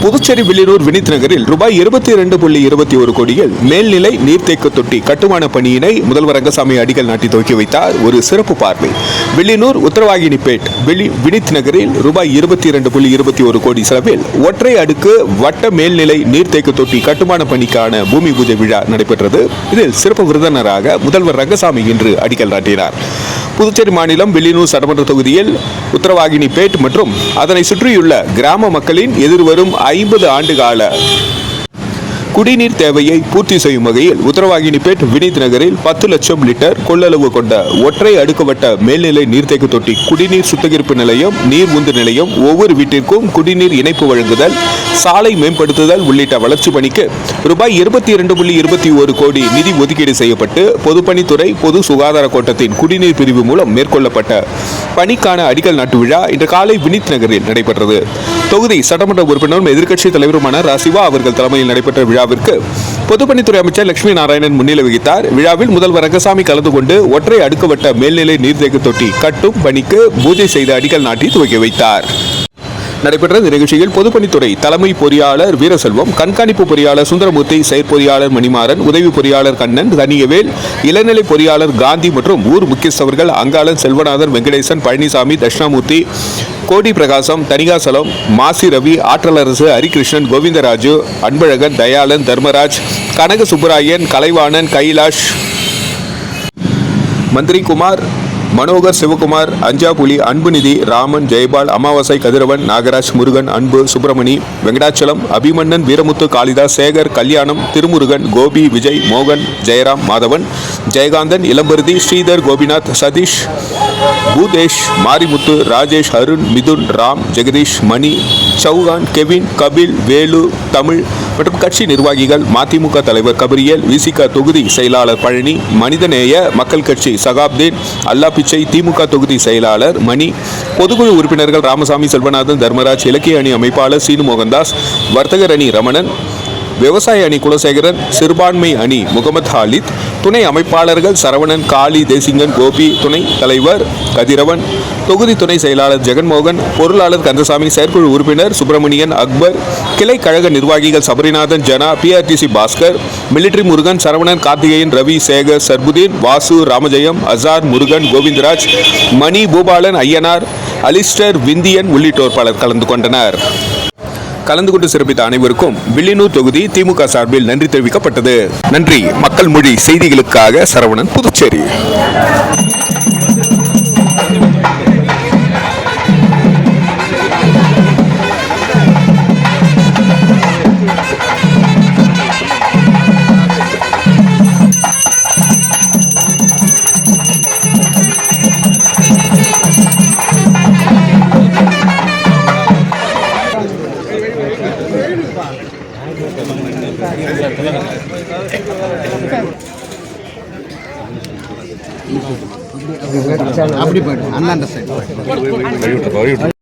புதுச்சேரி வில்லியனூர் வினித் நகரில் ரூபாய் 22.21 கோடியில் மேல்நிலை நீர்த்தேக்க தொட்டி கட்டுமான பணியினை முதல்வர் ரங்கசாமி அடிக்கல் நாட்டி துவக்கி வைத்தார். ஒரு சிறப்பு பார்வை. வில்லியனூர் உத்தரவாகினிப்பேட் வினித் நகரில் ரூபாய் 22.21 கோடி செலவில் ஒற்றை அடுக்கு வட்ட மேல்நிலை நீர்த்தேக்க தொட்டி கட்டுமான பணிக்கான பூமி பூஜை விழா நடைபெற்றது. இதில் சிறப்பு விருந்தினராக முதல்வர் ரங்கசாமி இன்று அடிக்கல் நாட்டினார். புதுச்சேரி மாநிலம் வில்லியனூர் சட்டமன்ற தொகுதியில் உத்தரவாகினிப்பேட் மற்றும் அதனை சுற்றியுள்ள கிராம மக்களின் எதிர்வரும் 50 ஆண்டுகால குடிநீர் தேவையை பூர்த்தி செய்யும் வகையில் உத்தரவாகினிப்பேட் வினித் நகரில் 10 லட்சம் லிட்டர் கொள்ளளவு கொண்ட ஒற்றை அடுக்குவட்ட மேல்நிலை நீர்த்தேக்க தொட்டி, குடிநீர் சுத்திகரிப்பு நிலையம், நீர் உந்து நிலையம், ஒவ்வொரு வீட்டிற்கும் குடிநீர் இணைப்பு வழங்குதல், சாலை மேம்படுத்துதல் உள்ளிட்ட வளர்ச்சி பணிக்கு ரூபாய் 22.21 கோடி நிதி ஒதுக்கீடு செய்யப்பட்டு பொதுப்பணித்துறை பொது சுகாதார கோட்டத்தின் குடிநீர் பிரிவு மூலம் மேற்கொள்ளப்பட்ட பணிக்கான அடிக்கல் நாட்டு விழா இன்று காலை வினித் நகரில் நடைபெற்றது. தொகுதி சட்டமன்ற உறுப்பினரும் எதிர்க்கட்சி தலைவருமான ராசிவா அவர்கள் தலைமையில் நடைபெற்ற விழாவிற்கு பொதுப்பணித்துறை அமைச்சர் லட்சுமி நாராயணன் முன்னிலை வகித்தார். விழாவில் முதல்வர் ரங்கசாமி கலந்து கொண்டு ஒற்றை அடுக்குவட்ட மேல்நிலை நீர்த்தேக்க தொட்டி கட்டும் பணிக்கு பூஜை செய்து அடிக்கல் நாட்டி துவக்கி வைத்தார். நடைபெற்ற இந்த நிகழ்ச்சியில் பொதுப்பணித்துறை தலைமை பொறியாளர் வீரசெல்வம், கண்காணிப்பு பொறியாளர் சுந்தரமூர்த்தி, செயற்பொறியாளர் மணிமாறன், உதவி பொறியாளர் கண்ணன், தனியவேல், இளநிலை பொறியாளர் காந்தி மற்றும் ஊர் முக்கியஸ்தவர்கள் அங்காளன், செல்வநாதன், வெங்கடேசன், பழனிசாமி, தட்சிணாமூர்த்தி, கோடி பிரகாசம், தனிகாசலம், மாசி ரவி, ஆற்றலரசு, ஹரிகிருஷ்ணன், கோவிந்தராஜு, அன்பழகன், தயாளன், தர்மராஜ், கனக சுப்பராயன், கலைவாணன், கைலாஷ், மந்திரி குமார், மனோகர், சிவகுமார், அஞ்சாபுலி, அன்புநிதி, ராமன், ஜெயபால், அமாவாசை, கதிரவன், நாகராஜ், முருகன், அன்பு, சுப்பிரமணி, வெங்கடாச்சலம், அபிமன்னன், வீரமுத்து, காளிதாஸ், சேகர், கல்யாணம், திருமுருகன், கோபி, விஜய், மோகன், ஜெயராம், மாதவன், ஜெயகாந்தன், இளம்பருதி, ஸ்ரீதர், கோபிநாத், சதீஷ், பூதேஷ், மாரிமுத்து, ராஜேஷ், அருண், மிதுன், ராம், ஜெகதீஷ், மணி, சௌகான், கெவின், கபில், வேலு, தமிழ் மற்றும் கட்சி நிர்வாகிகள், மதிமுக தலைவர் கபிரியல், விசிக தொகுதி செயலாளர் பழனி, மனிதநேய மக்கள் கட்சி சகாப்தீன், அல்லாபிச்சை, திமுக தொகுதி செயலாளர் மணி, பொதுக்குழு உறுப்பினர்கள் ராமசாமி, செல்வநாதன், தர்மராஜ், இலக்கிய அணி அமைப்பாளர் சீனு மோகன்தாஸ், வர்த்தகர் அணி ரமணன், விவசாய அணி குலசேகரன், சிறுபான்மை அணி முகமது ஹாலித், துணை அமைப்பாளர்கள் சரவணன், காளி, தேசிங்கன், கோபி, துணை தலைவர் கதிரவன், தொகுதி துணை செயலாளர் ஜெகன்மோகன், பொருளாளர் கந்தசாமி, செயற்குழு உறுப்பினர் சுப்பிரமணியன், அக்பர், கிளை கழக நிர்வாகிகள் சபரிநாதன், ஜனா, பிஆர்டிசி பாஸ்கர், மிலிட்ரி முருகன், சரவணன், கார்த்திகேயன், ரவி, சேகர், சர்புதீன், வாசு, ராமஜெயம், அசார், முருகன், கோவிந்தராஜ், மணி, பூபாலன், ஐயனார், அலிஸ்டர், விந்தியன் உள்ளிட்டோர் பலர் கலந்து கொண்டனர். கலந்து கொண்டு சிறப்பித்த அனைவருக்கும் வில்லியனூர் தொகுதி திமுக சார்பில் நன்றி தெரிவிக்கப்பட்டது. நன்றி. மக்கள் மொழி செய்திகளுக்காக சரவணன், புதுச்சேரி. அப்படி போய்ட்டு அண்ணாண்ட சைடு